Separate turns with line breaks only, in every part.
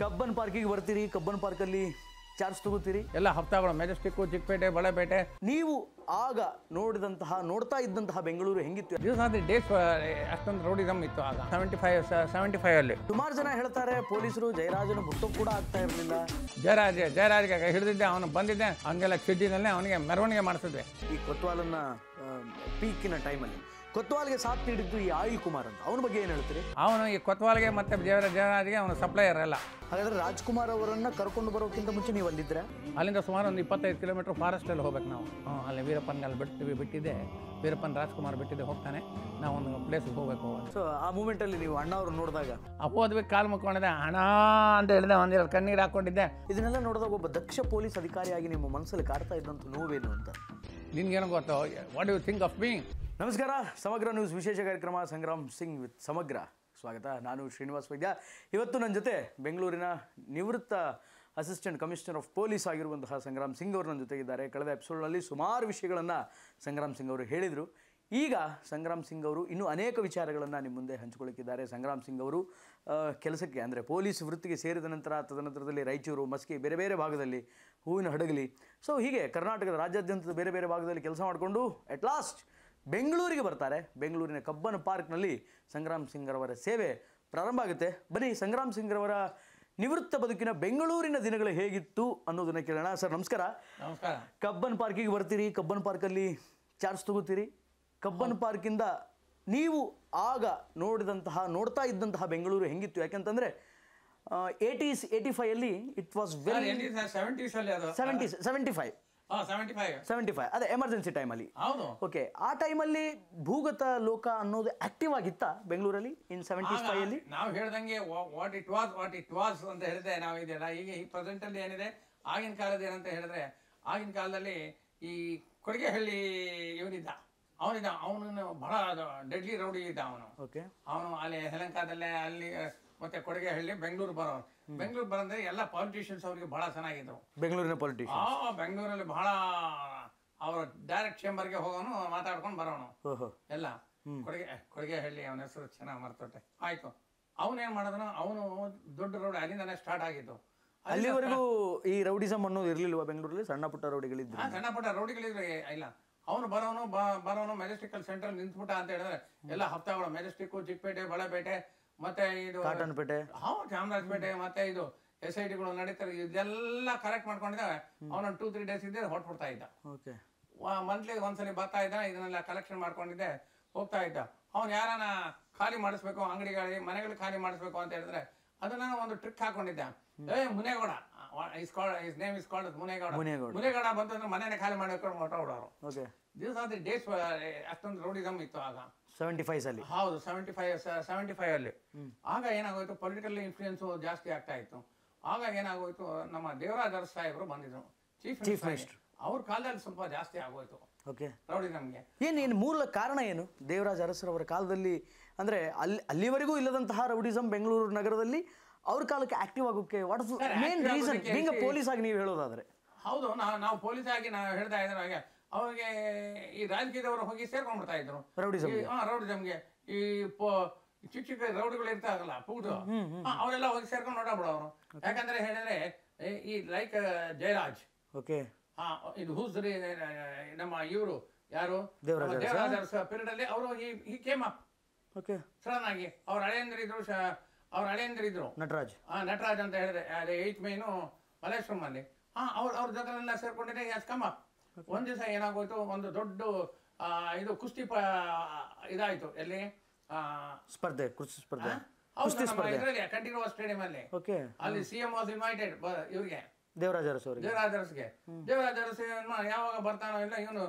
Cubbon ಪಾರ್ಕಿಗೆ ಬರ್ತೀರಿ, Cubbon ಪಾರ್ಕಲ್ಲಿ charge ತಗೋತೀರಿ,
ಎಲ್ಲ ಹಪ್ತಾಗಳು ಮೆಜೆಸ್ಟಿಕ್ಕು, ಚಿಕ್ಕಪೇಟೆ, ಬಳೆಪೇಟೆ.
ನೀವು ಆಗ ನೋಡ್ತಾ ಇದ್ದಂತಹ ಬೆಂಗಳೂರು ಹೆಂಗಿತ್ತು?
ದಿವಸ ಡೇಸ್ ಅಷ್ಟೊಂದು ರೋಡಿಸಮ್ ಇತ್ತು ಆಗ 75 ಅಲ್ಲಿ.
ಸುಮಾರು ಜನ ಹೇಳ್ತಾರೆ ಪೊಲೀಸರು ಜಯರಾಜನ ಮುಟ್ಟು ಕೂಡ ಆಗ್ತಾ ಇರಲಿಲ್ಲ.
ಜಯರಾಜ್ಗೆ ಹಿಡಿದಿದ್ದೆ, ಅವನು ಬಂದಿದ್ದೆ, ಹಂಗೆಲ್ಲ ಕಿಡ್ಡಿನಲ್ಲೇ ಅವನಿಗೆ ಮೆರವಣಿಗೆ ಮಾಡಿಸಿದ್ವಿ.
ಈ ಕೊತ್ವಾಲನ್ನ ಪೀಕಿನ ಟೈಮಲ್ಲಿ ಕೊತ್ವಾಲ್ಗೆ ಸಾಥ್ ನೀಡಿದ್ದು ಈ ಆಯಿಲ್ ಕುಮಾರ್ ಅಂತ, ಅವನ ಬಗ್ಗೆ ಏನು ಹೇಳ್ತೀರಿ?
ಅವನು ಈ ಕೊತ್ವಾಲ್ಗೆ ಮತ್ತೆ ಜಯರಾಜ್ಗೆ ಅವನು ಸಪ್ಲೈಯರ್ ಎಲ್ಲ.
ಹಾಗಾದ್ರೆ ರಾಜ್ಕುಮಾರ್ ಅವರನ್ನ ಕರ್ಕೊಂಡು ಬರೋಕ್ಕಿಂತ ಮುಂಚೆ ನೀವು ಅಲ್ಲಿದ್ರೆ?
ಅಲ್ಲಿಂದ ಸುಮಾರು ಒಂದು 25 ಕಿಲೋಮೀಟರ್ ಫಾರೆಸ್ಟಲ್ಲಿ ಹೋಗ್ಬೇಕು ನಾವು. ಅಲ್ಲಿ ವೀರಪ್ಪನ್ಗೆ ಬಿಟ್ಟಿದ್ದೆ, ವೀರಪ್ಪನ್ ರಾಜ್ಕುಮಾರ್ ಬಿಟ್ಟಿದ್ದೆ, ಹೋಗ್ತಾನೆ, ನಾವು ಒಂದು ಪ್ಲೇಸ್ಗೆ ಹೋಗ್ಬೇಕು.
ಸೊ ಆ ಮೂಮೆಂಟಲ್ಲಿ ನೀವು ಅಣ್ಣ ಅವ್ರು ನೋಡಿದಾಗ
ಹೋದ್ವಿ, ಕಾಲು ಮುಕ್ಕೊಂಡಿದ್ದೆ, ಹಣ ಅಂತ ಹೇಳಿದೆ, ಒಂದೆರಡು ಕಣ್ಣೀರು ಹಾಕ್ಕೊಂಡಿದ್ದೆ.
ಇದನ್ನೆಲ್ಲ ನೋಡಿದಾಗ ಒಬ್ಬ ದಕ್ಷ ಪೊಲೀಸ್ ಅಧಿಕಾರಿಯಾಗಿ ನಿಮ್ಮ ಮನಸ್ಸಲ್ಲಿ ಕಾಡ್ತಾ ಇದ್ದಂಥ ನೋವೇನು ಅಂತ
ನಿನ್ಗೇನು ಗೊತ್ತು? What you think of me?
ನಮಸ್ಕಾರ, ಸಮಗ್ರ ನ್ಯೂಸ್ ವಿಶೇಷ ಕಾರ್ಯಕ್ರಮ ಸಂಗ್ರಾಮ್ ಸಿಂಗ್ ವಿತ್ ಸಮಗ್ರ ಸ್ವಾಗತ. ನಾನು ಶ್ರೀನಿವಾಸ್ ವೈದ್ಯ. ಇವತ್ತು ನನ್ನ ಜೊತೆ ಬೆಂಗಳೂರಿನ ನಿವೃತ್ತ ಅಸಿಸ್ಟೆಂಟ್ ಕಮಿಷನರ್ ಆಫ್ ಪೊಲೀಸ್ ಆಗಿರುವಂತಹ ಸಂಗ್ರಾಮ್ ಸಿಂಗ್ ಅವರು ನನ್ನ ಜೊತೆಗಿದ್ದಾರೆ. ಕಳೆದ ಎಪಿಸೋಡ್ನಲ್ಲಿ ಸುಮಾರು ವಿಷಯಗಳನ್ನು ಸಂಗ್ರಾಮ್ ಸಿಂಗ್ ಅವರು ಹೇಳಿದರು. ಈಗ ಸಂಗ್ರಾಮ್ ಸಿಂಗ್ ಅವರು ಇನ್ನೂ ಅನೇಕ ವಿಚಾರಗಳನ್ನು ನಿಮ್ಮ ಮುಂದೆ ಹಂಚಿಕೊಳ್ಳಿಕ್ಕಿದ್ದಾರೆ. ಸಂಗ್ರಾಮ್ ಸಿಂಗ್ ಅವರು ಕೆಲಸಕ್ಕೆ ಅಂದರೆ ಪೊಲೀಸ್ ವೃತ್ತಿಗೆ ಸೇರಿದ ನಂತರ ತದನಂತರದಲ್ಲಿ ರಾಯಚೂರು, ಮಸ್ಕಿ, ಬೇರೆ ಬೇರೆ ಭಾಗದಲ್ಲಿ, ಹೂವಿನ ಹಡಗಲಿ, ಸೊ ಹೀಗೆ ಕರ್ನಾಟಕದ ರಾಜ್ಯಾದ್ಯಂತದ ಬೇರೆ ಬೇರೆ ಭಾಗದಲ್ಲಿ ಕೆಲಸ ಮಾಡಿಕೊಂಡು ಅಟ್ ಲಾಸ್ಟ್ ಬೆಂಗಳೂರಿಗೆ ಬರ್ತಾರೆ. ಬೆಂಗಳೂರಿನ ಕಬ್ಬನ್ ಪಾರ್ಕ್ನಲ್ಲಿ ಸಂಗ್ರಾಮ್ ಸಿಂಗ್ ಅವರ ಸೇವೆ ಪ್ರಾರಂಭ ಆಗುತ್ತೆ. ಬನ್ನಿ, ಸಂಗ್ರಾಮ್ ಸಿಂಗ್ ಅವರ ನಿವೃತ್ತ ಬದುಕಿನ ಬೆಂಗಳೂರಿನ ದಿನಗಳು ಹೇಗಿತ್ತು ಅನ್ನೋದನ್ನು ಕೇಳೋಣ. ಸರ್ ನಮಸ್ಕಾರ.
ನಮಸ್ಕಾರ.
ಕಬ್ಬನ್ ಪಾರ್ಕಿಗೆ ಬರ್ತೀರಿ, ಕಬ್ಬನ್ ಪಾರ್ಕಲ್ಲಿ ಚಾರ್ಜ್ ತಗೋತೀರಿ. ಕಬ್ಬನ್ ಪಾರ್ಕಿಂದ ನೀವು ಆಗ ನೋಡ್ತಾ ಇದ್ದಂತಹ ಬೆಂಗಳೂರು ಹೆಂಗಿತ್ತು? ಯಾಕೆಂತಂದರೆ 85 ಇಟ್ ವಾಸ್ ವೆರಿ 75 ಅದೇ ಎಮರ್ಜೆನ್ಸಿ ಟೈಮಲ್ಲಿ.
ಹೌದು.
ಓಕೆ, ಆ ಟೈಮಲ್ಲಿ ಭೂಗತ ಲೋಕ ಅನ್ನೋದು ಆಕ್ಟಿವ್ ಆಗಿತ್ತಾ ಬೆಂಗಳೂರಲ್ಲಿ ಇನ್ 75
ನಾವು ಹೇಳ್ದಂಗೆ ವಾಟ್ ಇಟ್ ವಾಸ್ ಅಂತ ಹೇಳಿದ್ರೆ ನಾವು ಇದೆಯಲ್ಲ, ಈಗ ಈ ಪ್ರೆಸೆಂಟ್ ಅಲ್ಲಿ ಏನಿದೆ, ಆಗಿನ ಕಾಲದ ಏನಂತ ಹೇಳಿದ್ರೆ, ಆಗಿನ ಕಾಲದಲ್ಲಿ ಈ ಕೊಡಗೆಹಳ್ಳಿ ಅವನು ಬಹಳ ಡೆಡ್ಲಿ ರೌಡಿ ಇದ್ದ ಅವನು.
ಓಕೆ,
ಅವನು ಅಲ್ಲಿ ಯಲಹಂಕದಲ್ಲೇ ಅಲ್ಲಿ ಮತ್ತೆ ಕೊಡಗೆಹಳ್ಳಿ ಬೆಂಗಳೂರು ಬರೋಂದ್ರೆ ಎಲ್ಲ ಪಾಲಿಟಿಷಿಯನ್ಸ್ ಅವ್ರಿಗೆ ಬಹಳ ಚೆನ್ನಾಗಿದ್ರು.
ಬೆಂಗಳೂರಿನ ಪಾಲಿಟಿಷಿಯನ್
ಬೆಂಗಳೂರಲ್ಲಿ ಬಹಳ ಅವರು ಡೈರೆಕ್ಟ್ ಚೇಂಬರ್ಗೆ ಹೋಗೋನು, ಮಾತಾಡ್ಕೊಂಡು ಬರೋನು ಎಲ್ಲ. ಕೊಡಗೆಹಳ್ಳಿ ಅವನ ಹೆಸರು ಚೆನ್ನಾಗಿ ಮರ್ತೊಟ್ಟೆ. ಆಯ್ತು, ಅವನೇನ್ ಮಾಡಿದನು, ಅವನು ದೊಡ್ಡ ರೌಡಿ ಅಲ್ಲಿಂದಾನೆ ಸ್ಟಾರ್ಟ್ ಆಗಿದ್ದು.
ಅಲ್ಲಿವರೆಗೂ ಈ ರೌಡಿಸಮ್ ಅನ್ನೋದು ಇರ್ಲಿಲ್ವಾ ಬೆಂಗಳೂರಲ್ಲಿ? ಸಣ್ಣ ಪುಟ್ಟ ರೌಡಿಗಳಿದ್ರು.
ಸಣ್ಣ ಪುಟ್ಟ ರೌಡಿಗಳಿದ್ರೆ ಇಲ್ಲ. ಅವನು ಬರೋನು ಮೆಜೆಸ್ಟಿಕಲ್ ಸೆಂಟ್ರಲ್ ನಿಂತ್ಬಿಟ್ಟ ಅಂತ ಹೇಳಿದ್ರೆ ಎಲ್ಲ ಹಪ್ತಾಗಳು, ಮೆಜೆಸ್ಟಿಕ್, ಚಿಕ್ಕಪೇಟೆ, ಬಳೆಪೇಟೆ, ಮತ್ತೆ ಇದು
ಕಾಟನ್ಪೇಟೆ,
ಚಾಮರಾಜಪೇಟೆ, ಮತ್ತೆ ಇದು SITಗಳು ನಡೀತಾರೆ. ಇದೆಲ್ಲ ಕರೆಕ್ಟ್ ಮಾಡ್ಕೊಂಡಿದ್ದಾವೆ. ಅವನೊಂದು 2-3 ಡೇಸ್ ಇದ್ದೆ ಹೊಟ್ಬಿಡ್ತಾ ಇದ್ದ.
ಓಕೆ,
ಮಂತ್ಲಿ ಒಂದ್ಸಲಿ ಬರ್ತಾ ಇದ್ದ, ಇದನ್ನೆಲ್ಲ ಕಲೆಕ್ಷನ್ ಮಾಡ್ಕೊಂಡಿದ್ದೆ, ಹೋಗ್ತಾ ಇದ್ದ. ಅವ್ನು ಯಾರನ್ನ ಖಾಲಿ ಮಾಡಿಸ್ಬೇಕು, ಅಂಗಡಿಗಳಿಗೆ ಮನೆಗಳು ಖಾಲಿ ಮಾಡಿಸ್ಬೇಕು ಅಂತ ಹೇಳಿದ್ರೆ ಅದನ್ನ ಒಂದು ಟ್ರಿಕ್ ಹಾಕೊಂಡಿದ್ದ. Munegowda, his name is called Munegowda ಬಂತಂದ್ರೆ ಮನೆನೇ ಖಾಲಿ ಮಾಡಬೇಕು ಹೊರಟೋಡೋರು.
Okay,
this are the days ಅಷ್ಟೊಂದು ರೋಡಿಸಮ್ ಇತ್ತು ಆಗ
75 ಅಲ್ಲಿ.
ಹೌದು, 75 ಅಲ್ಲಿ. ಆಗ ಏನಾಗೋಯ್ತು, ಪೊಲಿಟಿಕಲ್ ಇನ್ಫ್ಲೂಯೆನ್ಸ್ ಜಾಸ್ತಿ ಆಗ್ತಾ ಇತ್ತು. ಆಗ ಏನಾಗೋಯ್ತು, ನಮ್ಮ ದೇವರಾಜ್ ಅರಸ್ ಸಾಹೇಬರು ಬಂದಿದ್ರು, ಚೀಫ್ ಮಿನಿಸ್ಟರ್. ಅವ್ರ ಕಾಲದಲ್ಲಿ ಸ್ವಲ್ಪ ಜಾಸ್ತಿ ಆಗೋಯ್ತು.
ಓಕೆ,
ರೌಡಿಸಮ್ಗೆ
ಏನು ಮೂಲ ಕಾರಣ ಏನು? ದೇವರಾಜ್ ಅರಸರವರ ಕಾಲದಲ್ಲಿ ಅಂದರೆ ಅಲ್ಲಿವರೆಗೂ ಇಲ್ಲದಂತಹ ರೌಡಿಸಮ್ ಬೆಂಗಳೂರು ನಗರದಲ್ಲಿ ಅವ್ರ ಕಾಲಕ್ಕೆ ಆಕ್ಟಿವ್ ಆಗೋಕ್ಕೆ what is main reason? Being a police ಆಗಿ ನೀವು ಹೇಳೋದಾದ್ರೆ.
ಹೌದು, ನಾವು ಪೊಲೀಸ್ ಆಗಿ ನಾವು ಹೇಳ್ತಾ ಇದ್ರು ಹಾಗೆ ಅವ್ರಿಗೆ ಈ ರಾಜಕೀಯದವರು ಹೋಗಿ ಸೇರ್ಕೊಂಡ್ಬಿಡ್ತಾ ಇದ್ರು ರೌಡಿಸಮ್ಗೆ. ಈ ಚಿಕ್ಕ ರೌಡಿಗಳು ಇರ್ತಾರಲ್ಲ ಪೂಟು, ಅವರೆಲ್ಲ ಹೋಗಿ ಸೇರ್ಕೊಂಡು ನೋಡಬಿಡೋರು. ಯಾಕಂದ್ರೆ ಹೇಳಿದ್ರೆ ಈ ಲೈಕ್ ಜಯರಾಜ್,
ಓಕೆ,
ಇದು ಹೂಸ್ರಿ ನಮ್ಮ ಇವರು ಯಾರು ದೇವರಾಜ್ ಅರಸ ಪೀರಿಯಡ್ ಅಲ್ಲಿ ಅವರು ಈ ಕೇಮ್ ಅಪ್. ಓಕೆ, ಸಡನ್ ಆಗಿ ಅವ್ರ ಹಳೆಯಂದ್ರಿದ್ರು ನಟರಾಜ್ ಅಂತ ಹೇಳಿದ್ರೆ 8 ಮೈನು ಮಲ್ಲೇಶ್ವರಂ ಅಲ್ಲಿ. ಅವ್ರ ಜೊತೆಲ್ಲ ಸೇರ್ಕೊಂಡಿದ್ರೆ ಕಮ್ ಅಪ್. ಒಂದ್ ದಿವಸ ಏನಾಗೋಯ್ತು, ಒಂದು ದೊಡ್ಡ ಇದು ಕುಸ್ತಿ ಇದಾಯ್ತು. ಎಲ್ಲಿ
ಸ್ಪರ್ಧೆ,
ಇದರಲ್ಲಿ ಕಂಠೀರವ ಸ್ಟೇಡಿಯಂ ಅಲ್ಲಿ. ಅಲ್ಲಿ CM ವಾಸ್ ಇನ್ವೈಟೆಡ್ ಇವ್ರಿಗೆ, ದೇವರಾಜ್ ಅರಸ್ಗೆ. ಯಾವಾಗ ಬರ್ತಾನೋ ಇಲ್ಲ, ಇವನು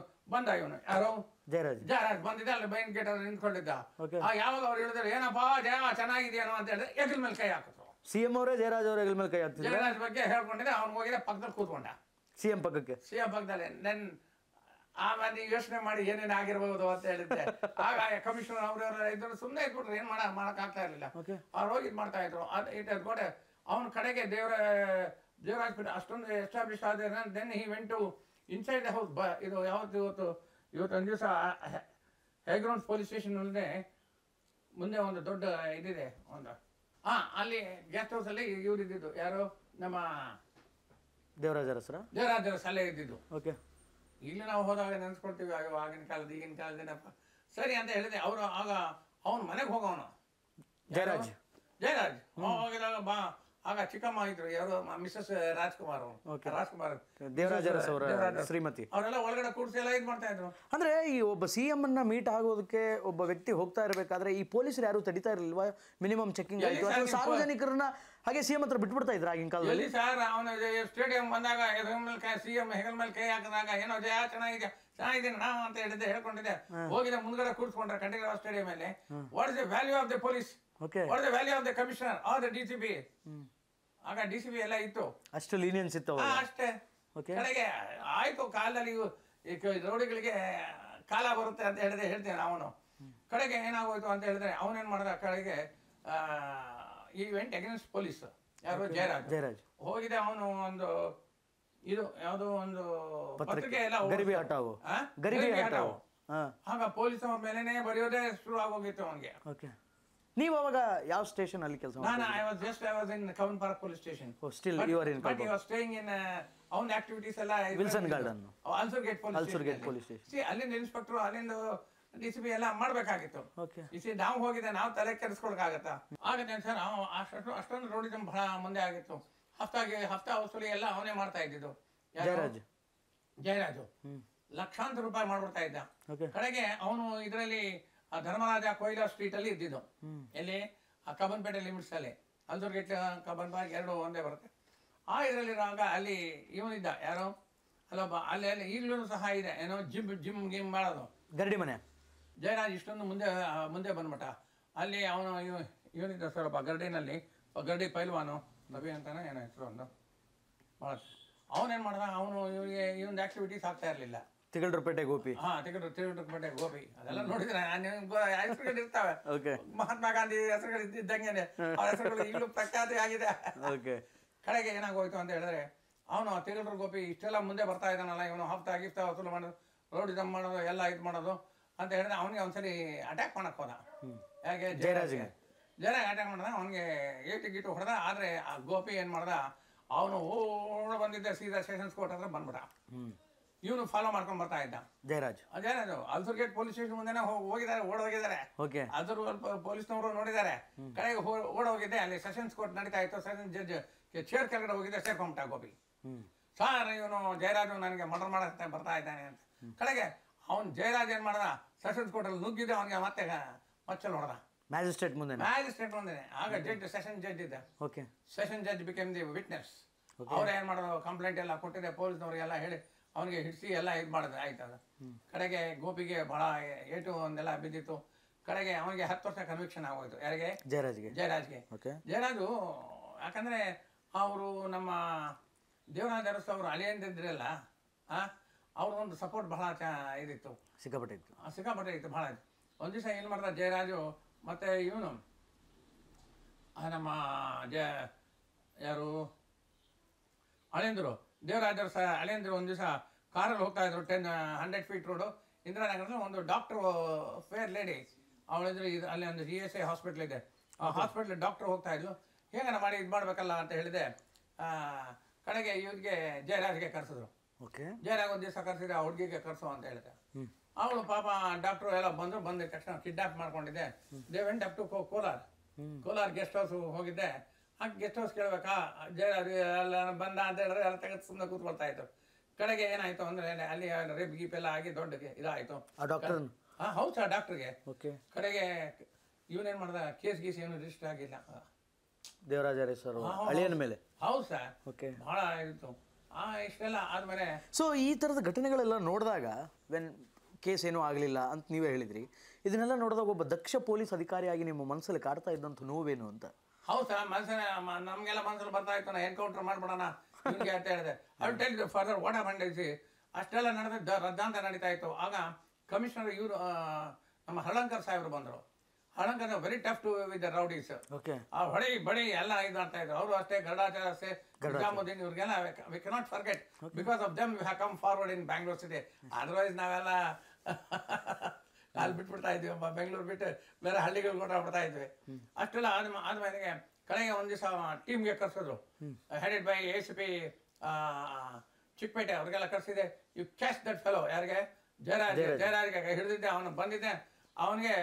ಯಾರೋ ಜಯರಾಜ್ ಬಂದಿದ್ದ, ಅಲ್ಲಿ ಬೈನ್ ಗೇಟ್ ಅಲ್ಲಿ ನಿಂತ್ಕೊಂಡಿದ್ದ. ಯಾವಾಗ ಅವ್ರು ಹೇಳಿದ್ರೆ ಏನಪ್ಪಾ ಜಯ ಚೆನ್ನಾಗಿದೆಯೇನೋ ಅಂತ ಹೇಳಿದ್ರೆ ಹೆಗಲ್ ಮೇಲೆ ಕೈ ಹಾಕಿದ್ರು.
CM ಅವರೇ ಜಯರಾಜ್ ಅವ್ರ ಹೆಗಲ್ ಮೇಲೆ ಕೈ ಹಾಕ್ತಿದ್ರು.
ಜಯರಾಜ್ ಬಗ್ಗೆ ಹೇಳ್ಕೊಂಡಿದ್ದೆ, ಅವ್ನು ಹೋಗಿದ್ದೆ ಪಕ್ಕದಲ್ಲಿ ಕೂತ್ಕೊಂಡ, CM ಪಕ್ಕದಲ್ಲಿ. ಆಮೇಲೆ ನೀವು ಯೋಚನೆ ಮಾಡಿ ಏನೇನು ಆಗಿರ್ಬೋದು ಅಂತ ಹೇಳಿದ್ದೆ. ಆಗ ಕಮಿಷನರ್ ಅವ್ರವ್ರ ಇದ್ರು, ಸುಮ್ಮನೆ ಇದ್ಬಿಟ್ರು, ಏನ್ ಮಾಡಕ್ ಆಗ್ತಾ ಇರ್ಲಿಲ್ಲ. ಅವ್ರು ಹೋಗಿ ಇದ್ ಮಾಡ್ತಾ ಇದ್ರು. ಗೋಡೆ ಅವನ ಕಡೆಗೆ ದೇವರಾಜ್ ಅಷ್ಟೊಂದು ಎಸ್ಟಾಬ್ಲಿಷ್ ಆದ. Then he went to inside the house. ಇದು ಇವತ್ತು ಒಂದು ದಿವಸ ಹೈಗ್ರೌಂಡ್ಸ್ ಪೊಲೀಸ್ ಸ್ಟೇಷನ್ ಮುಂದೆ ಒಂದು ದೊಡ್ಡ ಇದಿದೆ, ಒಂದು ಅಲ್ಲಿ ಗೆಸ್ಟ್ ಹೌಸ್ ಅಲ್ಲಿ ಇವ್ರು ಇದ್ದಿದ್ದು, ಯಾರು ನಮ್ಮ
ದೇವರಾಜ ಅರಸರ
ದೇವರಾಜ ಅಲ್ಲೇ ಇದ್ದಿದ್ದು.
ಓಕೆ.
ಇಲ್ಲಿ ನಾವು ಹೋದಾಗ ನೆನೆಸ್ಕೊಳ್ತೀವಿ, ಅಯ್ಯೋ ಆಗಿನ ಕಾಲದ ಈಗಿನ ಕಾಲದೇನಪ್ಪ ಸರಿ ಅಂತ ಹೇಳಿದೆ. ಅವರು ಆಗ ಅವನ ಮನೆಗೆ ಹೋಗೋನು
ಜಯರಾಜ್
ಹೋಗಿದಾಗ ಆಗ ಚಿಕ್ಕಮ್ಮ ಇದ್ರು, ಯಾರು ಮಿಸಸ್ ರಾಜ್ಕುಮಾರ್ ರಾಜ್ಕುಮಾರ್
ದೇವರಾಜ ಅರಸ್ ಅವರ ಶ್ರೀಮತಿ,
ಅವರೆಲ್ಲ ಒಳಗಡೆ ಕೂಡಿಸಿ ಎಲ್ಲ ಇದು ಮಾಡ್ತಾ ಇದ್ರು.
ಅಂದ್ರೆ ಈ ಒಬ್ಬ CM ಅನ್ನ ಮೀಟ್ ಆಗೋದಕ್ಕೆ ಒಬ್ಬ ವ್ಯಕ್ತಿ ಹೋಗ್ತಾ ಇರಬೇಕಾದ್ರೆ ಈ ಪೊಲೀಸರು ಯಾರು ತಡಿತಾ ಇರಲಿಲ್ವಾ? ಮಿನಿಮಮ್ ಚೆಕಿಂಗ್ ಆಯ್ತು ಅಥವಾ ಸಾರ್ವಜನಿಕರನ್ನ ಹಾಗೆ CM ಹತ್ರ ಬಿಟ್ಬಿಡ್ತಾ ಇದ್ರ ಆಗಿನ ಕಾಲದಲ್ಲಿ?
ಸರ್ ಅವನ ಸ್ಟೇಡಿಯಂ ಬಂದಾಗ ಹೆಗಲ ಮೇಲೆ CM ಹೆಗಲ ಮೇಲೆ ಕೈ ಹಾಕಿದಾಗ ಏನೋ ಜಯ ಚೆನ್ನಾಗಿದ್ದೀನಿ ನಾ ಅಂತ ಹೇಳಿದ್ದೆ, ಹೇಳ್ಕೊಂಡಿದ್ದೆ. ಹೋಗಿದ್ದೆ ಮುಂದ್ಗಡೆ ಕೂರ್ಸ್ಕೊಂಡ್ರೆ ಕಂಠೀರವ ಸ್ಟೇಡಿಯಂ ಮೇಲೆ. What is the value of the police, what is the value of the commissioner are the DCP? ಆಗ DCP ಎಲ್ಲ ಇತ್ತು,
ಅಷ್ಟು ಲೀನಿಯನ್ಸ್ ಇತ್ತು
ಅಷ್ಟೇ. ಕಡೆಗೆ ಆಯ್ತು, ಕಾಲದಲ್ಲಿ ರೌಡಿಗಳಿಗೆ ಕಾಲ ಬರುತ್ತೆ ಅಂತ ಹೇಳ್ತೇನೆ ಅವನು. ಕಡೆಗೆ ಏನಾಗೋಯ್ತು ಅಂತ ಹೇಳಿದ್ರೆ ಅವನೇನ್ ಮಾಡ್ದ, ಕಡೆಗೆ ಈವೆಂಟ್ ಅಗೇನ್ಸ್ಟ್ ಪೊಲೀಸ್, ಯಾರು ಜಯರಾಜ್ ಹೋಗಿದೆ. ಅವನು ಒಂದು ಇದು ಯಾವುದೋ ಒಂದು ಪತ್ರಿಕೆ ಎಲ್ಲ
ಗರಿಬಿ ಹಟಾವು
ಆಗ ಪೊಲೀಸ್ ಅವ್ರ ಮೇಲೆನೆ ಬರೆಯೋದೇ ಶುರು ಆಗೋಗಿತ್ತು ಅವನಿಗೆ.
ನೀವು ಅವಾಗ ಯಾವ ಸ್ಟೇಷನ್ ಅಲ್ಲಿ ಕೆಲಸ?
ನಾನು I was in Cowan Park police station.
Oh, still you are in
but he was staying in own activities ಎಲ್ಲ
Wilson garden,
Alsurgate police station. See, ಅಲ್ಲಿಂದ ಇನ್ಸ್ಪೆಕ್ಟರ್, ಅಲ್ಲಿಂದ DCP ಎಲ್ಲ ಮಾಡ್ಬೇಕಾಗಿತ್ತು. ನಾವು ಹೋಗಿದೆ, ನಾವು ತಲೆ ಕೆಡಿಸ್ಕೊಳಕಾಗತ್ತಾ? ಆಗತ್ತೆ ಸರ್. ಅಷ್ಟೊಂದು ರೋಡಿಸಮ್ ಬಹಳ ಮುಂದೆ ಆಗಿತ್ತು. ಹಫ್ತಾ ವಸೂಲಿ ಎಲ್ಲ ಅವನೇ ಮಾಡ್ತಾ ಇದ್ದಿದ್ದು. ಜಯರಾಜು ಲಕ್ಷಾಂತರ ರೂಪಾಯಿ ಮಾಡ್ಬಿಡ್ತಾ ಇದ್ದ. ಕಡೆಗೆ ಅವನು ಇದರಲ್ಲಿ ಧರ್ಮರಾಜ ಕೊಯ್ಲಾ ಸ್ಟ್ರೀಟ್ ಅಲ್ಲಿ ಇದ್ದಿದ್ದು. ಎಲ್ಲಿ? ಕಬ್ಬನ್ಪೇಟೆ ಲಿಮಿಟ್ಸ್ ಅಲ್ಲಿ. ಅಲ್ಸೂರ್ಗೇಟ್ ಕಬ್ಬನ್ಪಾರ್ಕ್ ಎರಡು ಒಂದೇ ಬರುತ್ತೆ. ಇದರಲ್ಲಿರುವಾಗ ಅಲ್ಲಿ ಇವನಿದ್ದ, ಯಾರೋ ಅಲ್ಲೊಬ್ಬ, ಅಲ್ಲಿ ಈಗಲೂ ಸಹ ಇದೆ, ಏನೋ ಜಿಮ್ ಮಾಡೋದು,
ಗರಡಿ ಮನೆ.
ಜಯರಾಜ್ ಇಷ್ಟೊಂದು ಮುಂದೆ ಬಂದ್ಬಿಟ್ಟ. ಅಲ್ಲಿ ಅವನು ಇವನಿದ್ದ ಸರ್ ಒಬ್ಬ ಗರಡಿನಲ್ಲಿ, ಗರಡಿ ಪೈಲ್ವಾನು ರವಿ ಅಂತಾನೆ ಏನೋ ಹೆಸರು ಒಂದು ಭಾಳ. ಅವನೇನ್ ಮಾಡ್ದ, ಅವನು ಇವನ್ ಆಕ್ಟಿವಿಟೀಸ್ ಆಗ್ತಾ ಇರಲಿಲ್ಲ.
ತಿಗಳರಪೇಟೆ ಗೋಪಿ.
ತಿಗಳರಪೇಟೆ ಗೋಪಿ ಅದೆಲ್ಲ ನೋಡಿದ್ರೆ ಹೆಸರುಗಳು ಇರ್ತಾವೆ. ಮಹಾತ್ಮ ಗಾಂಧಿ ಹೆಸರುಗಳು ಇದ್ದಂಗೆ ಅವ್ರ ಹೆಸರುಗಳು ಈಗಲೂ ಪ್ರಖ್ಯಾತಿ ಆಗಿದೆ. ಕಡೆಗೆ ಏನಾಗೋಯ್ತು ಅಂತ ಹೇಳಿದ್ರೆ, ಅವನು ತಿಗಳರ ಗೋಪಿ ಇಷ್ಟೆಲ್ಲ ಮುಂದೆ ಬರ್ತಾ ಇದ್ದಾನಲ್ಲ, ಇವನು ಹಫ್ತಾ ವಸೂಲು ಮಾಡೋದು, ರೋಡಿಸಮ್ ಮಾಡೋದು, ಎಲ್ಲ ಇದು ಮಾಡೋದು ಅಂತ ಹೇಳಿದ್ರೆ ಅವನಿಗೆ ಒಂದ್ಸರಿ ಅಟ್ಯಾಕ್ ಮಾಡಕ್ ಹೋದ. ಹೇಗೆ? ಜಯರಾಜ್ ಅಟ್ಯಾಕ್ ಮಾಡ್ದ. ಅವನಿಗೆ ಗೀಟು ಹೊಡೆದ. ಆದ್ರೆ ಆ ಗೋಪಿ ಏನ್ ಮಾಡ್ದ, ಅವನು ಓಡ ಬಂದಿದ್ದ ಸೀದಾ ಸೆಷನ್ಸ್ ಕೋರ್ಟ್ ಹತ್ರ ಬಂದ್ಬಿಡ. ಇವನು ಫಾಲೋ ಮಾಡ್ಕೊಂಡ್ ಬರ್ತಾ ಇದ್ದ ಜಯರಾಜ್. ಅಲ್ಸೂರ್ಗೇಟ್ ಪೊಲೀಸ್ ಸ್ಟೇಷನ್ ಮುಂದೆ ಹೋಗಿದ್ದಾರೆ, ಓಡೋಗಿದ್ದಾರೆ. ಅಲ್ಸೂರ್ ಪೊಲೀಸ್ನವರು ನೋಡಿದ್ದಾರೆ. ಕಡೆಗೆ ಓಡೋಗಿದ್ದೆ. ಅಲ್ಲಿ ಸೆಷನ್ಸ್ ಕೋರ್ಟ್ ನಡೀತಾ ಇತ್ತು. ಸೆಷನ್ಸ್ ಜಡ್ಜ್ ಚೇರ್ ಕೆಳಗಡೆ ಹೋಗಿದ್ದೆ, ಸೇರ್ಕೊಂಬಿಟ್ಟ ಗೋಪಿ. ಸಾರ್ ಇವನು ಜಯರಾಜು ನನಗೆ ಮರ್ಡರ್ ಮಾಡಕ್ಕೆ ಬರ್ತಾ ಇದ್ದಾನೆ ಅಂತ. ಕಡೆಗೆ ಅವ್ನು ಜಯರಾಜ್ ಏನ್ ಮಾಡ್ದ, ಸೆಷನ್ಸ್ ಕೋರ್ಟ್ ಅಲ್ಲಿ ನುಗ್ಗಿದ್ದೆ. ಅವನಿಗೆ ಮತ್ತೆ ಮಚ್ಚಲ್ ಹೊಡೆದ ಮ್ಯಾಜಿಸ್ಟ್ರೇಟ್ ಮುಂದೆ. ಆಗ ಜಡ್ಜ್ ಸೆಷನ್ ಜಡ್ಜ್ ಇದ್ದ. Session judge became the witness. ಅವ್ರು ಏನ್ ಮಾಡೋದು, ಕಂಪ್ಲೇಂಟ್ ಎಲ್ಲ ಕೊಟ್ಟಿದೆ ಪೊಲೀಸ್ನವ್ರಿಗೆಲ್ಲ ಹೇಳಿ ಅವನಿಗೆ ಹಿಡಿಸಿ ಎಲ್ಲ ಇದು ಮಾಡಿದ್ರೆ ಆಯ್ತದ. ಕಡೆಗೆ ಗೋಪಿಗೆ ಬಹಳ ಏಟು ಒಂದೆಲ್ಲ ಬಿದ್ದಿತ್ತು. ಕಡೆಗೆ ಅವನಿಗೆ 10 ವರ್ಷ ಕನ್ವಿಕ್ಷನ್ ಆಗೋಯ್ತು. ಯಾರಿಗೆ? ಜಯರಾಜ್ಗೆ. ಜಯರಾಜು ಯಾಕಂದ್ರೆ ಅವರು ನಮ್ಮ ದೇವರಾಜ ಅರಸು ಅವರು ಅಳಿಯಂದಿದ್ರಲ್ಲ, ಅವ್ರದೊಂದು ಸಪೋರ್ಟ್ ಬಹಳ ಇದಿತ್ತು, ಸಿಕ್ಕಾಪಟ್ಟೆ ಇತ್ತು ಬಹಳ. ಒಂದ್ ದಿವಸ ಏನ್ ಮಾಡ್ದ ಜಯರಾಜು ಮತ್ತೆ ಇವನು ನಮ್ಮ ಯಾರು ಅಳಿಯಂದ್ರು, ದೇವರಾಜರು ಸಹ ಅಳಿಯಂದ್ರು ಒಂದ್ ದಿವಸ ಕಾರಲ್ಲಿ ಹೋಗ್ತಾ ಇದ್ರು. 100 ಫೀಟ್ ರೋಡು ಇಂದಿರಾನಗರದಲ್ಲಿ. ಒಂದು ಡಾಕ್ಟರ್, ಫೇರ್ ಲೇಡಿ ಅವಳಿದ್ರು. ಅಲ್ಲಿ ಒಂದು ESI ಹಾಸ್ಪಿಟ್ಲ್ ಇದೆ. ಆ ಹಾಸ್ಪಿಟ್ಲ್ ಡಾಕ್ಟರ್ ಹೋಗ್ತಾ ಇದ್ಲು. ಹೇಗನ ಮಾಡಿ ಇದು ಮಾಡ್ಬೇಕಲ್ಲ ಅಂತ ಹೇಳಿದೆ. ಕಡೆಗೆ ಇವ್ರಿಗೆ ಜಯರಾಜ್ಗೆ ಕರ್ಸಿದ್ರು. ಜಯರಾಜ್ ಒಂದ್ ದಿವಸ ಕರ್ಸಿದ್ರೆ ಆ ಹುಡುಗಿಗೆ ಕರ್ಸು ಅಂತ ಹೇಳಿದೆ. ಅವಳು ಪಾಪ ಡಾಕ್ಟ್ರು ಎಲ್ಲ ಬಂದ ತಕ್ಷಣ ಕಿಡ್ನಾಪ್ ಮಾಡ್ಕೊಂಡಿದ್ದೆ. They went up to Kolar guest house ಹೋಗಿದ್ದೆ. ಆ ಗೆಸ್ಟ್ ಹೌಸ್ ಕೇಳ್ಬೇಕಾ, ಜಯರಾಜ್ ಎಲ್ಲ ಬಂದ ಅಂತ ಹೇಳಿದ್ರೆ ಎಲ್ಲ ತೆಗೆದು ಸುಮ್ಮನೆ ಕೂತ್ಕೊಳ್ತಾ ಇತ್ತು. ಕಡೆಗೆ ಏನಾಯ್ತು ಅಂದ್ರೆ ಅಲ್ಲಿ ರೇಪ್ ಗೀಪ್ ಎಲ್ಲ ಆಗಿ ದೊಡ್ಡ ಇದಾಯ್ತು. ಹೌದು ಸರ್, ಡಾಕ್ಟರ್ಗೆ. ಕಡೆಗೆ ಇವನೇನ್ ಮಾಡ್ದ, ಕೇಸ್ ಗೀಸ್ ಏನು ರಿಜಿಸ್ಟರ್ ಆಗಿಲ್ಲ
ದೇವರಾಜ ಅಳಿಯನ ಮೇಲೆ.
ಹೌದು ಸರ್, ಬಹಳ ಇತ್ತು. ಇಷ್ಟೆಲ್ಲ ಆದ್ಮೇಲೆ
ಸೊ ಈ ತರದ ಘಟನೆಗಳೆಲ್ಲ ನೋಡಿದಾಗ ವೆನ್ ಕೇಸ್ ಏನೂ ಆಗಲಿಲ್ಲ ಅಂತ ನೀವೇ ಹೇಳಿದ್ರಿ. ಇದನ್ನೆಲ್ಲ ನೋಡಿದಾಗ ಒಬ್ಬ ದಕ್ಷ ಪೊಲೀಸ್ ಅಧಿಕಾರಿಯಾಗಿ ನಿಮ್ಮ ಮನಸ್ಸಲ್ಲಿ ಕಾಡ್ತಾ ಇದ್ದಂಥ ನೋವೇನು ಅಂತ?
ಹೌದು ಸರ್, ನಮ್ಗೆಲ್ಲ ಮನಸ್ಸಲ್ಲಿ ಬರ್ತಾ ಇತ್ತು, ಎನ್ಕೌಂಟರ್ ಮಾಡ್ಬಿಡೋಣ ನಿಮ್ಗೆ ಅಂತ ಹೇಳಿದೆ. I tell you further what happened is ಅಷ್ಟೆಲ್ಲ ನಡೆದ ರದ್ದಾಂತ ನಡೀತಾ ಇತ್ತು. ಆಗ ಕಮಿಷನರ್ ಇವರು ನಮ್ಮ ಹಳಂಕರ್ ಸಾಹೇಬರು ಬಂದರು. Halankar very tough to with the rowdies. ಆ ಹೊಡಿ ಬಡಿ ಎಲ್ಲ ಇದು ಮಾಡ್ತಾ ಇದ್ರು. ಅವರು ಅಷ್ಟೇ, ಗರುಡಾಚಾರ್ಯ ಅಷ್ಟೇ, ನಿಜಾಮುದ್ದೀನ್, ಇವ್ರಿಗೆಲ್ಲ we cannot forget. Because of them we have come forward in Bangalore city. Otherwise ನಾವೆಲ್ಲ ಅಲ್ಲಿ ಬಿಟ್ಬಿಡ್ತಾ ಇದ್ವಿ, ಬೆಂಗಳೂರು ಬಿಟ್ಟು ಬೇರೆ ಹಳ್ಳಿಗಳು ಕೊಟ್ಟಾಗ್ಬಿಡ್ತಾ ಇದ್ವಿ. ಅಷ್ಟೆಲ್ಲ ಆದ್ಮೇಲೆ ಕಡೆಗೆ ಒಂದು ದಿವಸ ಟೀಮ್ಗೆ ಕರ್ಸಿದ್ರು, ಹೆಡೆಡ್ ಬೈ ACP ಚಿಕ್ಕಪೇಟೆ ಅವ್ರಿಗೆಲ್ಲ ಕರ್ಸಿದೆ. ಯು ಕ್ಯಾಚ್ ದಟ್ ಫೆಲೋ, ಯಾರಿಗೆ ಜಯರಾಜ್ಗೆ ಹಿಡಿದಿದ್ದೆ, ಅವನು ಬಂದಿದ್ದೆ, ಅವನಿಗೆ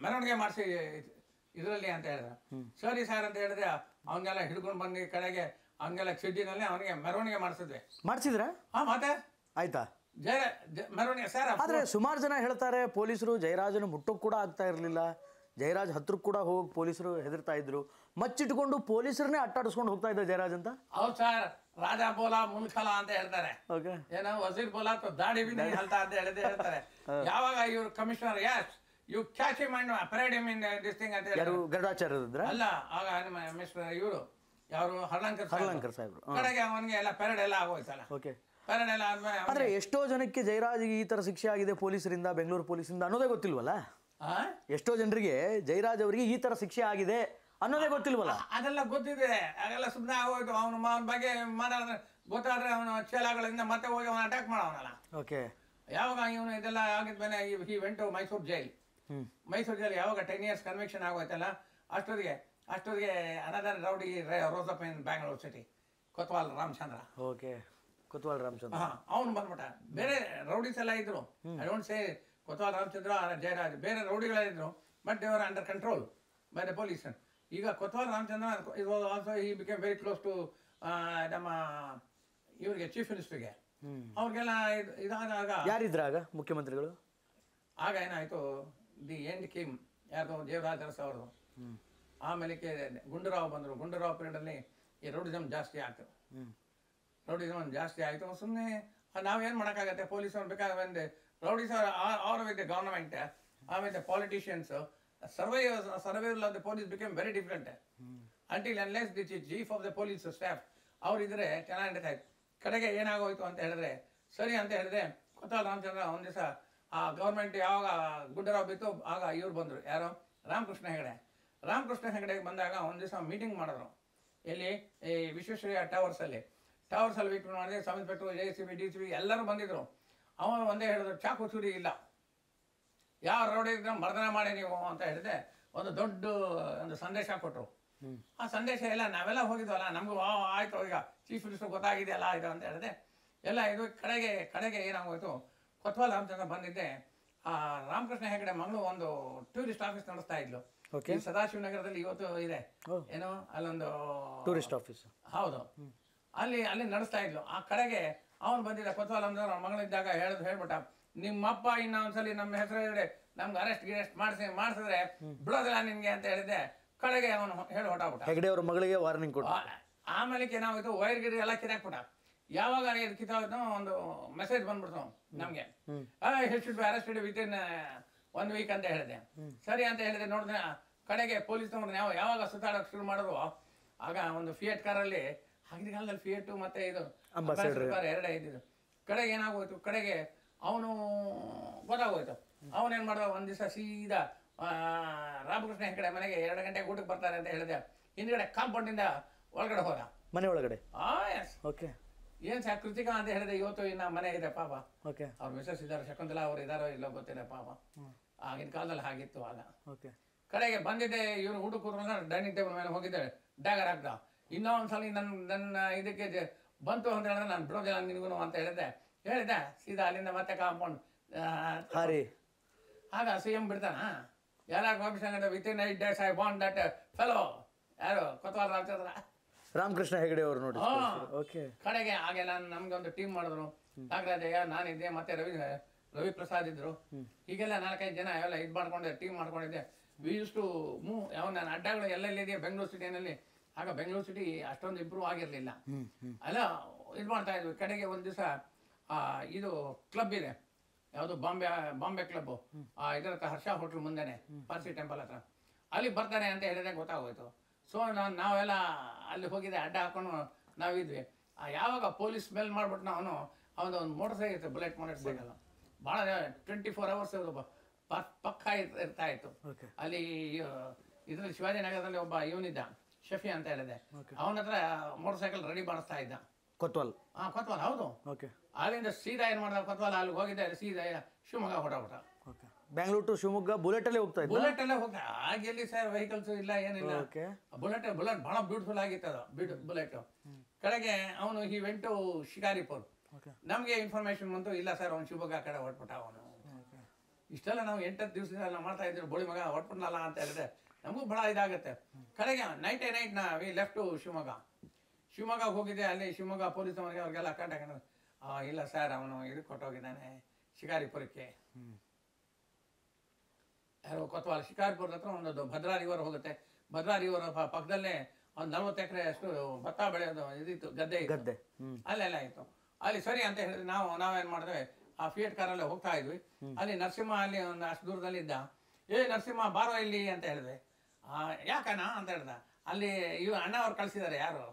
ಮೆರವಣಿಗೆ ಮಾಡಿಸಿ ಇದರಲ್ಲಿ ಅಂತ ಹೇಳಿದ್ರು. ಸರಿ ಸರ್ ಅಂತ ಹೇಳಿದ್ರೆ ಅವನಿಗೆಲ್ಲ ಹಿಡ್ಕೊಂಡು ಬಂದು ಕಡೆಗೆ ಹಂಗೆಲ್ಲ ಚಡ್ಡಿನಲ್ಲಿ ಅವನಿಗೆ ಮೆರವಣಿಗೆ ಮಾಡಿಸಿದ್ವಿ.
ಮಾಡಿಸಿದ್ರಾ?
ಮತ್ತೆ
ಆಯ್ತಾ
ಮೆರವಣಿಗೆ ಸರ್.
ಆದರೆ ಸುಮಾರು ಜನ ಹೇಳ್ತಾರೆ ಪೊಲೀಸರು ಜಯರಾಜನ ಮುಟ್ಟೋಕೆ ಕೂಡ ಆಗ್ತಾ ಇರಲಿಲ್ಲ, ಜಯರಾಜ್ ಹತ್ರಕ್ಕೆ ಕೂಡ ಹೋಗಿ ಪೊಲೀಸರು ಹೆದರ್ತಾ ಇದ್ರು, ಮಚ್ಚಿಟ್ಕೊಂಡು ಪೊಲೀಸರನ್ನೇ ಅಟ್ಟಾಡಿಸ್ಕೊಂಡು ಹೋಗ್ತಾ ಇದ್ದ ಜಯರಾಜ್ ಅಂತ.
ಹೌದು ಸರ್, ರಾಜ ಬೋಲಾ ಮುಲ್ಖಲ ಅಂತ ಹೇಳ್ತಾರೆ, ಏನೋ ವಜೀರ್ ಬೋಲಾ ದಾಡಿ ಬಿ नहीं हलता ಅಂತ ಹೇಳ್ತಾರೆ. ಯಾವಾಗ ಇವರು commissioner you catch him and parade him in this thing ಅಂತ
ಯಾರು ಗರುಡಾಚಾರ್ಯರಿದ್ರ
ಅಲ್ಲ, ಆಗ ಮಿಸ್ಟರ್ ಇವರು ಯಾರು
ಹರ್ಲಂಕರ್ ಸಾಹೇಬ್ರು
ಕಡೆಗೆ ಅವನಿಗೆ ಎಲ್ಲ ಪರೇಡ್ ಎಲ್ಲ ಆಗೋಯ್ತಲ್ಲ. ಪರೇಡ್ ಎಲ್ಲ ಆದ್ಮೇಲೆ
ಆದ್ರೆ ಎಷ್ಟೋ ಜನಕ್ಕೆ ಜಯರಾಜ್ಗೆ ಈ ತರ ಶಿಕ್ಷೆ ಆಗಿದೆ ಪೊಲೀಸರಿಂದ, ಬೆಂಗಳೂರು ಪೊಲೀಸರಿಂದ ಅನ್ನೋದೇ ಗೊತ್ತಿಲ್ವಲ್ಲ. ಎಷ್ಟೋ ಜನರಿಗೆ ಜಯರಾಜ್ ಅವರಿಗೆ ಈ ತರ ಶಿಕ್ಷೆ ಆಗಿದೆ ಅನ್ನೋದೇ ಗೊತ್ತಿಲ್ವಲ್ಲ.
ಅದೆಲ್ಲ ಗೊತ್ತಿದೆ, ಅದೆಲ್ಲ ಸುಮ್ಮನೆ ಆಗೋಯ್ತು. ಅವನ ಬಗ್ಗೆ ಮಾತಾಡಿದ್ರೆ ಗೊತ್ತಾದ್ರೆ ಅವನು ಚೇಲಾಗಳಿಂದ ಮತ್ತೆ ಹೋಗಿ ಅವನ ಅಟ್ಯಾಕ್ ಮಾಡೋವನಲ್ಲ.
ಓಕೆ,
ಯಾವಾಗ ಇವನು ಇದೆಲ್ಲ ಆಗಿದ್ಮೇಲೆ he went to Mysuru jail. Mysuru jail ಯಾವಾಗ 10 years ಕನ್ವಿಕ್ಷನ್ ಆಗೋಯ್ತಲ್ಲ, ಅಷ್ಟೊತ್ತಿಗೆ another rowdy rose up in Bangalore city, Kotwal Ramachandra.
Okay, Kotwal Ramachandra
ಅವನು ಬಂದ್ಬಿಟ್ಟ. ಬೇರೆ ರೌಡೀಸ್ ಎಲ್ಲ ಇದ್ರು, I don't say Kotwal Ramachandra Jayaraj, ಬೇರೆ ರೌಡಿಗಳಿದ್ರು, but they are under control by the police. ಈಗ Kotwal Ramachandra it was also he became very close to ನಮ್ಮ ಇವರಿಗೆ ಚೀಫ್ ಮಿನಿಸ್ಟರ್ಗೆ. ಅವ್ರಿಗೆಲ್ಲ ಇದಾದಾಗ
ಯಾರಿದ್ರಾಗ ಮುಖ್ಯಮಂತ್ರಿಗಳು?
ಆಗ ಏನಾಯ್ತು, ದಿ ಎಂಡ್ ಕಿಮ್ ಯಾರ್ದು ದೇವರಾಜ್ ಅರಸ್ ಅವ್ರದ್ದು. ಆಮೇಲೆ ಗುಂಡೂರಾವ್ ಬಂದರು. ಗುಂಡೂರಾವ್ ಪೀರಿಯಡಲ್ಲಿ ಈ ರೌಡಿಸಮ್ ಜಾಸ್ತಿ ಆಯ್ತು. ರೌಡಿಸಮ್ ಜಾಸ್ತಿ ಆಯಿತು. ಸುಮ್ಮನೆ ನಾವೇನು ಮಾಡೋಕ್ಕಾಗತ್ತೆ, ಪೊಲೀಸವ್ರು ಬೇಕಾದ್ರೆ rowdies are with the government, ಆಮೇಲೆ politicians, survival of the police became very difficult until unless the chief of the police staff ಅವರಿದ್ರೆ ಚೆನ್ನಾಗಿ ನಡೀತಾ ಇತ್ತು. ಕಡೆಗೆ ಏನಾಗೋಯ್ತು ಅಂತ ಹೇಳಿದ್ರೆ, ಸರಿ ಅಂತ ಹೇಳಿದ್ರೆ ಕೊತ್ವಾಲ್ ರಾಮಚಂದ್ರ ಒಂದು ದಿವಸ ಆ ಗೌರ್ಮೆಂಟ್ ಯಾವಾಗ ಗುಡ್ಡರಾವ್ ಬಿತ್ತು, ಆಗ ಇವ್ರು ಬಂದರು, ಯಾರು ರಾಮಕೃಷ್ಣ ಹೆಗಡೆ. ರಾಮಕೃಷ್ಣ ಹೆಗಡೆಗೆ ಬಂದಾಗ ಒಂದು ದಿವಸ ಮೀಟಿಂಗ್ ಮಾಡಿದ್ರು, ಎಲ್ಲಿ ಈ ವಿಶ್ವೇಶ್ವರಯ್ಯ ಟವರ್ಸಲ್ಲಿ ಮೀಟಿಂಗ್ ಮಾಡಿದೆ. ಸಬ್ ಇನ್ಸ್ಪೆಕ್ಟರ್, ACP, DCP ಎಲ್ಲರೂ ಬಂದಿದ್ರು. ಅವನು ಒಂದೇ ಹೇಳಿದ್ರು, ಚಾಕು ಚೂರಿ ಇಲ್ಲ, ಯಾವ ರೋಡ್ ಇದ್ರೆ ಮರ್ದನ ಮಾಡಿ ನೀವು ಅಂತ ಹೇಳಿದೆ. ಒಂದು ದೊಡ್ಡ ಒಂದು ಸಂದೇಶ ಕೊಟ್ಟರು. ಆ ಸಂದೇಶ ಎಲ್ಲ ನಾವೆಲ್ಲ ಹೋಗಿದ್ವಲ್ಲ, ನಮಗೂ ಆಯ್ತು, ಈಗ ಚೀಫ್ ಮಿನಿಸ್ಟರ್ ಗೊತ್ತಾಗಿದೆಯಲ್ಲ ಇದು ಅಂತ ಹೇಳಿದೆ. ಎಲ್ಲ ಇದು ಕಡೆಗೆ ಏನಾಗೋಯ್ತು, ಕೊತ್ವಾಲ್ ರಾಮಚಂದ್ರ ಬಂದಿದ್ದೆ. ಆ ರಾಮಕೃಷ್ಣ ಹೆಗಡೆ ಮಗಳು ಒಂದು ಟೂರಿಸ್ಟ್ ಆಫೀಸ್ ನಡೆಸ್ತಾ ಇದ್ಲು ಸದಾಶಿವನಗರದಲ್ಲಿ. ಇವತ್ತು ಇದೆ ಏನೋ ಅಲ್ಲೊಂದು
ಟೂರಿಸ್ಟ್ ಆಫೀಸ್,
ಹೌದು, ಅಲ್ಲಿ ನಡೆಸ್ತಾ ಇದ್ಲು. ಆ ಕಡೆಗೆ ಅವನು ಬಂದಿದ್ದ, ಕೊತ್ವಾಲ್ ರಾಮಚಂದ್ರ ಅವ್ರ ಮಗಳಿದ್ದಾಗ ಹೇಳ್ಬಿಟ್ಟ, ನಿಮ್ಮಪ್ಪ ಇನ್ನೊಂದ್ಸಲಿ ನಮ್ಮ ಹೆಸರು ಹೇಳಿದ್ರೆ ನಮ್ಗೆ ಅರೆಸ್ಟ್ ಮಾಡಿಸಿದ್ರೆ ಬಿಡೋದಿಲ್ಲ ನಿನ್ಗೆ ಅಂತ ಹೇಳಿದ್ದೆ. ಕಡೆಗೆ ಅವನು ಹೇಳಿ ಹೊಟ್ಟಾಗ್ಬಿಟ್ಟ.
ಹೆಗಡೆ ಅವ್ರ ಮಗಳಿಗೆ ವಾರ್ನಿಂಗ್ ಕೊಟ್ಟ.
ಆಮೇಲೆ ಏನಾಗೋಯ್ತು, ವೈರ್ ಗಿರಿ ಎಲ್ಲ ಕಿತ್ತಾಕ್ಬಿಟ್ಟ. ಯಾವಾಗ ಕಿತ್ತಾಯ್ತು ಒಂದು ಮೆಸೇಜ್ ಬಂದ್ಬಿಡ್ತು ನಮ್ಗೆ, he should be arrested with in 1 week ಅಂತ ಹೇಳಿದೆ. ಸರಿ ಅಂತ ಹೇಳಿದೆ. ನೋಡಿದ್ರೆ ಕಡೆಗೆ ಪೊಲೀಸ್ನವ್ರು ಯಾವಾಗ ಸುತ್ತಾಡೋಕೆ ಶುರು ಮಾಡಿದ್ರು, ಆಗ ಒಂದು ಫಿಯೇಟ್ ಕಾರಲ್ಲಿ, ಆಗಿನ ಕಾಲದಲ್ಲಿ ಫಿಯೇಟ್ ಮತ್ತೆ ಇದು ಕಾರ್ ಎರಡೇ ಇದ್ದಿದ್ದು. ಕಡೆಗೆ ಏನಾಗೋಯ್ತು, ಕಡೆಗೆ ಅವನು ಗೊತ್ತಾಗೋಯ್ತು. ಅವನೇನು ಮಾಡ್ದ, ಒಂದು ದಿವಸ ಸೀದಾ ರಾಮಕೃಷ್ಣ ಹೆಗಡೆ ಮನೆಗೆ 2 ಗಂಟೆಗೆ ಊಟಕ್ಕೆ ಬರ್ತಾರೆ ಅಂತ ಹೇಳಿದೆ. ಹಿಂದ್ಗಡೆ ಕಾಂಪೌಂಡಿಂದ ಒಳಗಡೆ ಹೋದ,
ಮನೆ ಒಳಗಡೆ.
ಓಕೆ, ಏನ್ ಸರ್ ಕೃತಿಕಾ ಅಂತ ಹೇಳಿದೆ. ಇವತ್ತು ಇನ್ನ ಮನೆ ಇದೆ ಪಾಪ, ಅವ್ರ ಮಿಸಸ್ ಇದ್ದಾರೆ, ಶಕುಂತಲಾ ಅವ್ರು ಇದಾರೋ ಇಲ್ಲೋ ಗೊತ್ತಿಲ್ಲ ಪಾಪ. ಆಗಿನ ಕಾಲದಲ್ಲಿ ಹಾಗಿತ್ತು ಆಗ. ಕಡೆಗೆ ಬಂದಿದ್ದೆ, ಇವನು ಊಟ ಕೂತ್ಕೊಂಡ ಡೈನಿಂಗ್ ಟೇಬಲ್ ಮೇಲೆ ಹೋಗಿದ್ದೆ, ಡ್ಯಾಗರ್ ಹಾಕ್ದ. ಇನ್ನೊಂದ್ಸಲ ನನ್ನ ಇದಕ್ಕೆ ಬಂತು ಅಂತ ಹೇಳಿದ್ರೆ ನಾನು ಬಿಡೋದಿಲ್ಲ ನಿನ್ಗೂ ಅಂತ ಹೇಳಿದ್ದೆ. ಸೀದಾ ಅಲ್ಲಿಂದ ಮತ್ತೆ ಕಾಂಪೌಂಡ್ ಆಗ CM ಬಿಡ್ತಾನ, ಎಲ್ಲ commission within 8 days I want that fellow, ಯಾರು ಕೊತ್ವಾಲ್ ರಾಮಚಂದ್ರ,
ರಾಮಕೃಷ್ಣ ಹೆಗಡೆ ಅವರು ನೋಡಿ.
ಕಡೆಗೆ ಹಾಗೆ ನಮ್ಗೆ ಒಂದು ಟೀಮ್ ಮಾಡಿದ್ರು. ನಾಗರಾಜಯ್ಯ, ನಾನಿದ್ದೆ, ಮತ್ತೆ ರವಿ ಪ್ರಸಾದ್ ಇದ್ರು. ಹೀಗೆಲ್ಲ 4-5 ಜನ ಎಲ್ಲ ಇದು ಮಾಡ್ಕೊಂಡಿದ್ದೆ, ಟೀಮ್ ಮಾಡ್ಕೊಂಡಿದ್ದೆ. We used to move. ನನ್ನ ಅಡ್ಡಗಳು ಎಲ್ಲೆಲ್ಲಿದೆ ಬೆಂಗಳೂರು ಸಿಟಿನಲ್ಲಿ. ಆಗ ಬೆಂಗಳೂರು ಸಿಟಿ ಅಷ್ಟೊಂದು ಇಂಪ್ರೂವ್ ಆಗಿರಲಿಲ್ಲ, ಅಲ್ಲ ಇದು ಮಾಡ್ತಾ ಇದ್ವಿ. ಕಡೆಗೆ ಒಂದು ದಿವಸ ಇದು ಕ್ಲಬ್ ಇದೆ, ಯಾವುದು ಬಾಂಬೆ ಕ್ಲಬ್, ಇದರ ಹರ್ಷ ಹೋಟ್ಲ್ ಮುಂದೆನೆ, ಪಾರ್ಸಿ ಟೆಂಪಲ್ ಹತ್ರ. ಅಲ್ಲಿ ಬರ್ತಾರೆ ಅಂತ ಹೇಳಿದ್ರೆ ಗೊತ್ತಾಗೋಯ್ತು. ಸೊ ನಾವೆಲ್ಲ ಅಲ್ಲಿ ಹೋಗಿದ್ದೆ, ಅಡ್ಡ ಹಾಕೊಂಡು ನಾವಿದ್ವಿ. ಯಾವಾಗ ಪೊಲೀಸ್ ಸ್ಮೆಲ್ ಮಾಡ್ಬಿಟ್ಟು ಅವನು ಒಂದು ಮೋಟರ್ ಸೈಕಲ್ ಇತ್ತು, ಬುಲೆಟ್ ಮೋಟರ್ ಸೈಕಲ್, ಭಾಳ 24 hours ಪಕ್ಕ ಇರ್ತಾ ಇತ್ತು. ಅಲ್ಲಿ ಇದರಲ್ಲಿ ಶಿವಾಜಿನಗರದಲ್ಲಿ ಒಬ್ಬ ಇವನಿದ್ದ, ಶಫಿ ಅಂತ ಹೇಳಿದೆ, ಅವನ ಹತ್ರ ಮೋಟರ್ ಸೈಕಲ್ ರೆಡಿ ಮಾಡಿಸ್ತಾ ಇದ್ದ.
ಕೊತ್ವಾಲ್
ಹೌದು. ಅಲ್ಲಿಂದ ಸೀದಾ ಏನು ಮಾಡ್ದ, ಕೊತ್ವಾಲ್ ಅಲ್ಲಿ ಹೋಗಿದ್ದೆ, ಸೀದಾ ಶಿವಮೊಗ್ಗ ಹೊರಬಿಟ್ಟ.
ಬ್ಯಾಂಗ್ಳೂರ್ ಟು ಶಿವಮೊಗ್ಗ ಬುಲೆಟಲ್ಲೇ ಹೋಗ್ತಾ ಇದ್ದ?
ಬುಲೆಟ್ ಅಲ್ಲೇ ಹೋಗ್ತಾ. ಆಗ ಎಲ್ಲಿ ಸರ್ ವೆಹಿಕಲ್ಸ್ ಇಲ್ಲ, ಏನಿಲ್ಲ.
ಓಕೆ.
ಬುಲೆಟ್ ಬಹಳ ಬ್ಯೂಟಿಫುಲ್ ಆಗಿತ್ತು ಅದು ಬುಲೆಟ್. ಕಡೆಗೆ ಅವನು ಈ ವೆಂಟು ಶಿಕಾರಿಪುರ್. ನಮಗೆ ಇನ್ಫಾರ್ಮೇಶನ್ ಬಂತು, ಇಲ್ಲ ಸರ್ ಅವ್ನು ಶಿವಮೊಗ್ಗ ಕಡೆ ಹೊಟ್ಬಿಟ್ಟ ಅವನು. ಇಷ್ಟೆಲ್ಲ ನಾವು 8 ದಿವಸದಿಂದ ನಾವು ಮಾಡ್ತಾ ಇದ್ದೀವಿ, ಬೋಳಿ ಮಗ ಹೊಟ್ಬಿಟ್ನಲ್ಲ ಅಂತ ಹೇಳಿದ್ರೆ ನಮಗೂ ಬಹಳ ಇದಾಗುತ್ತೆ. ಕಡೆಗೆ ನೈಟ್ ವಿ ಲೆಫ್ಟ್ ಶಿವಮೊಗ್ಗ ಹೋಗಿದ್ದೆ. ಅಲ್ಲಿ ಶಿವಮೊಗ್ಗ ಪೊಲೀಸ್ ಅವರಿಗೆ ಅವ್ರಿಗೆಲ್ಲ ಕಾಂಟ್ಯಾಕ್ಟ್. ಇಲ್ಲ ಸರ್ ಅವನು ಇದಕ್ಕೆ ಕೊಟ್ಟೋಗಿದ್ದಾನೆ ಶಿಕಾರಿಪುರಕ್ಕೆ. ಯಾರೋ ಕೊತ್ವಾಲ್ ಶಿಕಾರಿಪುರದ ಹತ್ರ ಒಂದು ಭದ್ರಾ ರಿವರ್ ಹೋಗುತ್ತೆ. ಭದ್ರಾ ರಿವರ್ ಪಕ್ಕದಲ್ಲೇ ಒಂದು 40 ಎಕರೆ ಅಷ್ಟು ಭತ್ತ ಬೆಳೆಯೋದು ಇದಿತ್ತು, ಗದ್ದೆ. ಅಲ್ಲೆಲ್ಲ ಇತ್ತು. ಅಲ್ಲಿ ಸರಿ ಅಂತ ಹೇಳಿದ್ರೆ ನಾವೇನ್ ಮಾಡಿದ್ವಿ, ಆ ಫಿಯೇಟ್ ಕಾರಲ್ಲೇ ಹೋಗ್ತಾ ಇದ್ವಿ. ಅಲ್ಲಿ ನರಸಿಂಹ ಅಲ್ಲಿ ಒಂದು ಅಷ್ಟು ದೂರದಲ್ಲಿ ಇದ್ದ. ನರಸಿಂಹ ಬಾರೋ ಇಲ್ಲಿ ಅಂತ ಹೇಳಿದ್ವಿ. ಯಾಕಣ್ಣ ಅಂತ ಹೇಳ್ದ. ಅಲ್ಲಿ ಅಣ್ಣ ಅವ್ರು ಕಳ್ಸಿದಾರೆ, ಯಾರು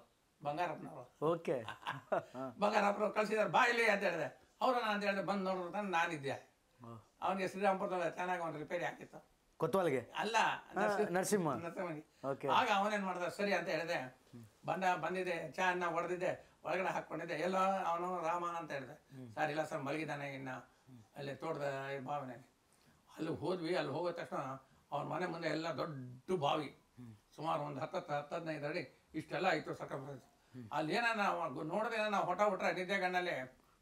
ಬಂಗಾರಪ್ಪನವರು.
ಓಕೆ.
ಬಂಗಾರಪ್ಪನವ್ರು ಕಳ್ಸಿದಾರೆ, ಬಾ ಇಲ್ಲಿ ಅಂತ ಹೇಳಿದೆ. ಅವ್ರನ್ನ ಅಂತ ಹೇಳಿದೆ. ಬಂದು ನೋಡಿದ್ರೆ ನಾನಿದ್ದೆ. ಅವನಿಗೆ ಶ್ರೀರಾಮ್ಪುರದಲ್ಲಿ ಚೆನ್ನಾಗಿ ಒಂದು ರಿಪೇರಿ ಹಾಕಿತ್ತು.
ಕೊತ್ವಾಲ್ಗೆ
ಅಲ್ಲ,
ನರಸಿಂಹನಿಗೆ.
ಆಗ ಅವನೇನ್ ಮಾಡ್ದ, ಸರಿ ಅಂತ ಹೇಳಿದೆ. ಬಂದಿದೆ, ಚಾ ಅನ್ನ ಹೊಡೆದಿದ್ದೆ, ಒಳಗಡೆ ಹಾಕೊಂಡಿದ್ದೆ. ಎಲ್ಲ ಅವನು ರಾಮ ಅಂತ ಹೇಳಿದೆ. ಸರ್ ಇಲ್ಲ ಸರ್ ಮಲಗಿದ್ದಾನೆ ಇನ್ನ ಅಲ್ಲಿ ತೋಟದ ಬಾವಿನಲ್ಲಿ. ಅಲ್ಲಿ ಹೋದ್ವಿ. ಅಲ್ಲಿ ಹೋಗೋ ತಕ್ಷಣ ಅವ್ನ ಮನೆ ಮುಂದೆ ಎಲ್ಲ ದೊಡ್ಡ ಬಾವಿ, ಸುಮಾರು ಒಂದು 10-15 ಅಡಿ ಇಷ್ಟೆಲ್ಲ ಇತ್ತು ಸರ್ಕಂಫರೆನ್ಸ್. ಅಲ್ಲಿ ನಾವು ನೋಡಿದ್ರೆ ನಾವು ಹೊಟ್ಟ ನಿದ್ದೆ ಗಣ್ಣಲ್ಲಿ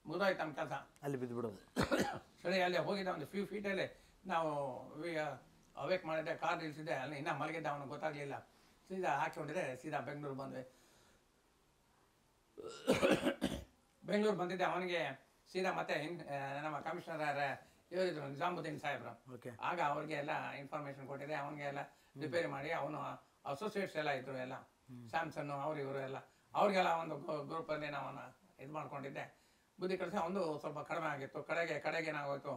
ಮುಗಿದೋಯ್ತು ನಮ್ಮ ಕೆಲಸ. ಅಲ್ಲಿ
ಬಿದ್ದುಬಿಡೋದು.
ಸರಿ ಅಲ್ಲಿ ಹೋಗಿದ್ದೆ. ಒಂದು ಫ್ಯೂ ಫೀಟಲ್ಲಿ ನಾವು ಅವೇಕ್ ಮಾಡಿದ್ದೆ, ಕಾರ್ ನಿಲ್ಸಿದ್ದೆ. ಅಲ್ಲಿ ಇನ್ನೂ ಮಲಗಿದ್ದ, ಅವನಿಗೆ ಗೊತ್ತಾಗ್ಲಿಲ್ಲ. ಸೀದಾ ಹಾಕಿಕೊಂಡಿದ್ದೆ, ಸೀದಾ ಬೆಂಗಳೂರು ಬಂದ್ವಿ. ಬೆಂಗಳೂರು ಬಂದಿದ್ದೆ. ಅವನಿಗೆ ಸೀದಾ ಮತ್ತೆ ನಮ್ಮ ಕಮಿಷನರ್ ಇವರಿದ್ರು ನಿಜಾಮುದ್ದೀನ್ ಸಾಹೇಬ್ರು. ಆಗ ಅವ್ರಿಗೆ ಎಲ್ಲ ಇನ್ಫಾರ್ಮೇಶನ್ ಕೊಟ್ಟಿದೆ. ಅವನಿಗೆ ಎಲ್ಲ ರಿಪೇರಿ ಮಾಡಿ, ಅವನು ಅಸೋಸಿಯೇಟ್ಸ್ ಎಲ್ಲ ಇದ್ರು, ಎಲ್ಲ ಸ್ಯಾಮ್ಸನ್ ಅವರು ಇವರು ಎಲ್ಲ, ಅವ್ರಿಗೆಲ್ಲ ಒಂದು ಗ್ರೂಪಲ್ಲಿ ನಾವು ಇದು ಮಾಡ್ಕೊಂಡಿದ್ದೆ. ಬುದ್ಧಿ ಕಳಿಸಿ ಒಂದು ಸ್ವಲ್ಪ ಕಡಿಮೆ ಆಗಿತ್ತು. ಕಡೆಗೆ ಏನಾಗೋಯ್ತು,